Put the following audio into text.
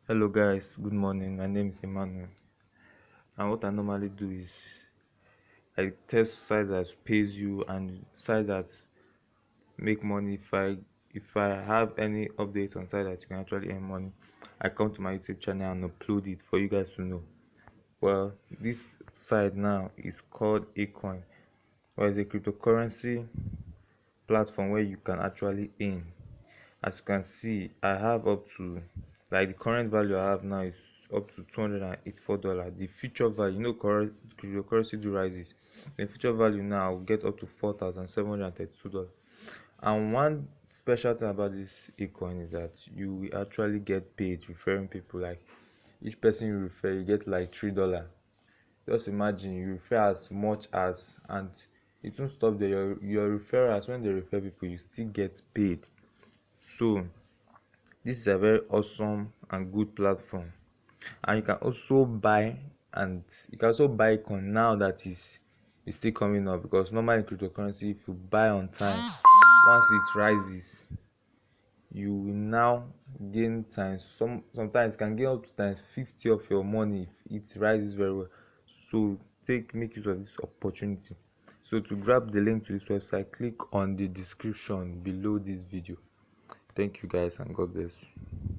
Hello guys, good morning. My name is Emmanuel, and what I normally do is I test sites that pays you and sites that make money. If I have any updates on sites that you can actually earn money, I come to my YouTube channel and upload it for you guys to know. Well, this site now is called ecoin, or is a cryptocurrency platform where you can actually earn. As you can see, I have up to, like, the current value I have now is up to $284. The future value, cryptocurrency do rises. The future value now will get up to $4,732. And one special thing about this ecoin is that you will actually get paid referring people. Like, each person you refer, you get like $3. Just imagine you refer as much as, and it won't stop there. Your referrals, when they refer people, you still get paid. So this is a very awesome and good platform, and you can also buy coin now that is still coming up, because normally in cryptocurrency, if you buy on time, once it rises, you will now gain times, sometimes can gain up to times 50 of your money if it rises very well. So make use of this opportunity. So to grab the link to this website, click on the description below this video. Thank you guys, and God bless you.